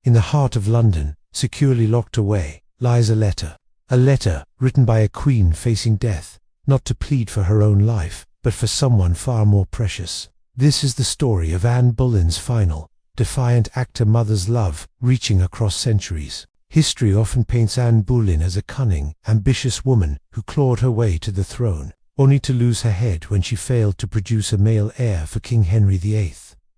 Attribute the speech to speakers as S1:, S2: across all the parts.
S1: In the heart of London, securely locked away, lies a letter. A letter written by a queen facing death, not to plead for her own life, but for someone far more precious. This is the story of Anne Boleyn's final, defiant act to mother's love, reaching across centuries. History often paints Anne Boleyn as a cunning, ambitious woman who clawed her way to the throne, only to lose her head when she failed to produce a male heir for King Henry VIII.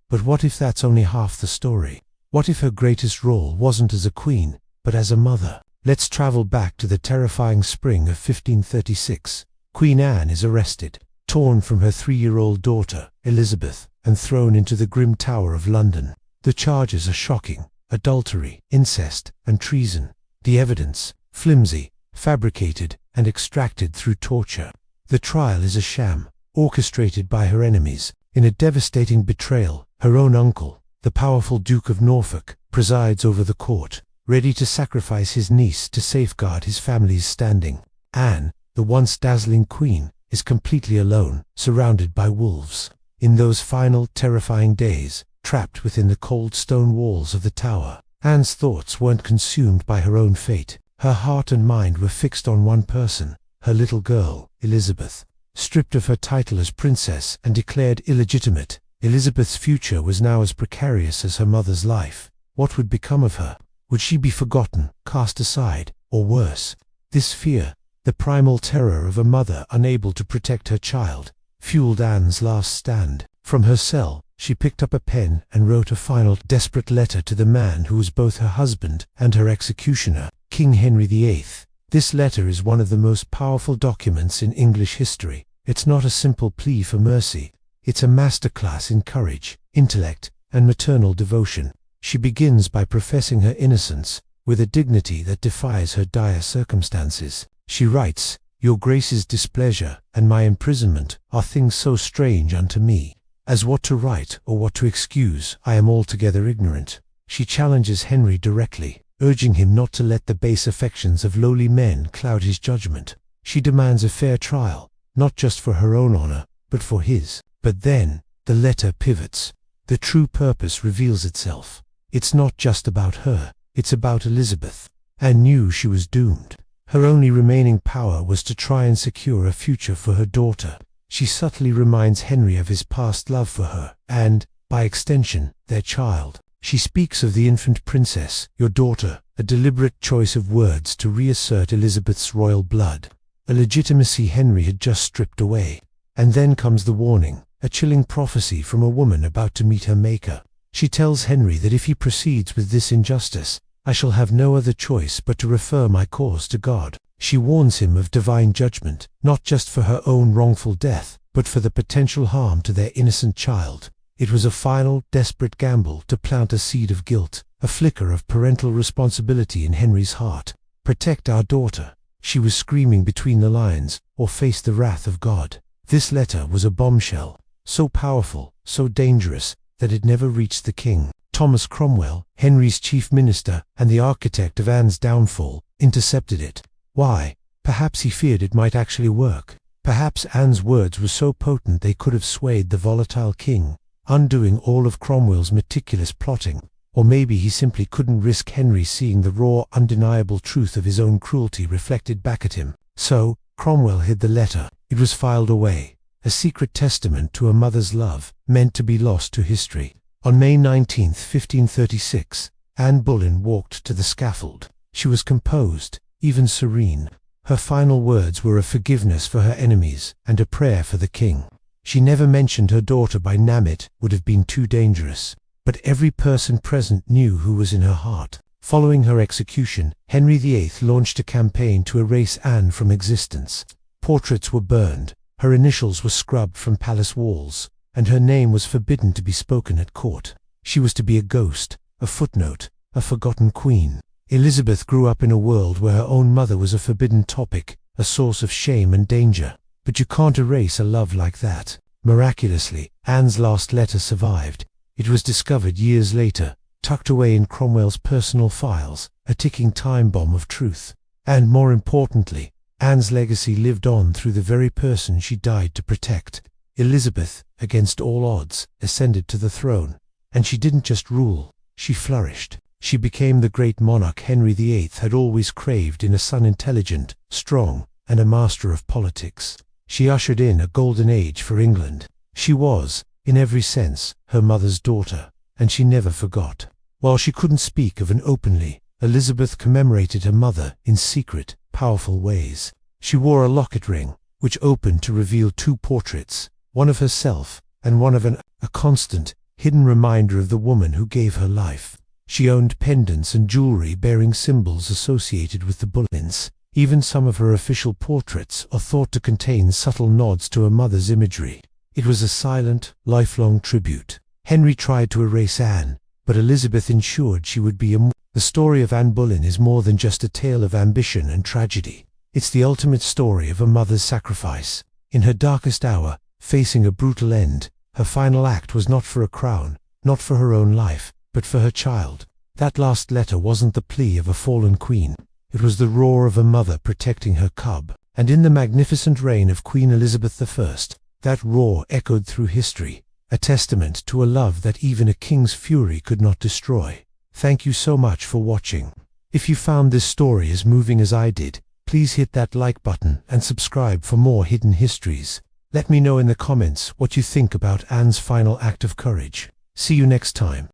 S1: But what if that's only half the story? What if her greatest role wasn't as a queen, but as a mother? Let's travel back to the terrifying spring of 1536. Queen Anne is arrested, torn from her 3-year-old daughter, Elizabeth, and thrown into the grim Tower of London. The charges are shocking: adultery, incest, and treason. The evidence, flimsy, fabricated, and extracted through torture. The trial is a sham, orchestrated by her enemies. In a devastating betrayal, her own uncle, the powerful Duke of Norfolk, presides over the court, ready to sacrifice his niece to safeguard his family's standing. Anne, the once dazzling queen, is completely alone, surrounded by wolves. In those final, terrifying days, trapped within the cold stone walls of the tower, Anne's thoughts weren't consumed by her own fate. Her heart and mind were fixed on one person, her little girl, Elizabeth. Stripped of her title as princess and declared illegitimate, Elizabeth's future was now as precarious as her mother's life. What would become of her? Would she be forgotten, cast aside, or worse? This fear, the primal terror of a mother unable to protect her child, fueled Anne's last stand. From her cell, she picked up a pen and wrote a final, desperate letter to the man who was both her husband and her executioner, King Henry VIII. This letter is one of the most powerful documents in English history. It's not a simple plea for mercy. It's a masterclass in courage, intellect, and maternal devotion. She begins by professing her innocence, with a dignity that defies her dire circumstances. She writes, "Your Grace's displeasure and my imprisonment are things so strange unto me, as what to write or what to excuse I am altogether ignorant." She challenges Henry directly, urging him not to let the base affections of lowly men cloud his judgment. She demands a fair trial, not just for her own honor, but for his. But then, the letter pivots. The true purpose reveals itself. It's not just about her, it's about Elizabeth. Anne knew she was doomed. Her only remaining power was to try and secure a future for her daughter. She subtly reminds Henry of his past love for her, and, by extension, their child. She speaks of the infant princess, your daughter, a deliberate choice of words to reassert Elizabeth's royal blood, a legitimacy Henry had just stripped away. And then comes the warning, a chilling prophecy from a woman about to meet her maker. She tells Henry that if he proceeds with this injustice, I shall have no other choice but to refer my cause to God. She warns him of divine judgment, not just for her own wrongful death, but for the potential harm to their innocent child. It was a final, desperate gamble to plant a seed of guilt, a flicker of parental responsibility in Henry's heart. Protect our daughter, she was screaming between the lines, or face the wrath of God. This letter was a bombshell, so powerful, so dangerous, that it never reached the king. Thomas Cromwell, Henry's chief minister and the architect of Anne's downfall, intercepted it. Why? Perhaps he feared it might actually work. Perhaps Anne's words were so potent they could have swayed the volatile king, undoing all of Cromwell's meticulous plotting. Or maybe he simply couldn't risk Henry seeing the raw, undeniable truth of his own cruelty reflected back at him. So, Cromwell hid the letter. It was filed away, a secret testament to a mother's love, meant to be lost to history. On May 19, 1536, Anne Boleyn walked to the scaffold. She was composed, even serene. Her final words were a forgiveness for her enemies and a prayer for the king. She never mentioned her daughter by name. It would have been too dangerous. But every person present knew who was in her heart. Following her execution, Henry VIII launched a campaign to erase Anne from existence. Portraits were burned, her initials were scrubbed from palace walls, and her name was forbidden to be spoken at court. She was to be a ghost, a footnote, a forgotten queen. Elizabeth grew up in a world where her own mother was a forbidden topic, a source of shame and danger. But you can't erase a love like that. Miraculously, Anne's last letter survived. It was discovered years later, tucked away in Cromwell's personal files, a ticking time bomb of truth. And more importantly, Anne's legacy lived on through the very person she died to protect. Elizabeth, against all odds, ascended to the throne. And she didn't just rule, she flourished. She became the great monarch Henry VIII had always craved in a son, intelligent, strong, and a master of politics. She ushered in a golden age for England. She was, in every sense, her mother's daughter, and she never forgot. While she couldn't speak of it openly, Elizabeth commemorated her mother in secret, powerful ways. She wore a locket ring, which opened to reveal two portraits, one of herself and one of a constant, hidden reminder of the woman who gave her life. She owned pendants and jewelry bearing symbols associated with the Boleyns. Even some of her official portraits are thought to contain subtle nods to her mother's imagery. It was a silent, lifelong tribute. Henry tried to erase Anne, but Elizabeth ensured she would be immortal. The story of Anne Boleyn is more than just a tale of ambition and tragedy. It's the ultimate story of a mother's sacrifice. In her darkest hour, facing a brutal end, her final act was not for a crown, not for her own life, but for her child. That last letter wasn't the plea of a fallen queen. It was the roar of a mother protecting her cub. And in the magnificent reign of Queen Elizabeth I, that roar echoed through history, a testament to a love that even a king's fury could not destroy. Thank you so much for watching. If you found this story as moving as I did, please hit that like button and subscribe for more hidden histories. Let me know in the comments what you think about Anne's final act of courage. See you next time.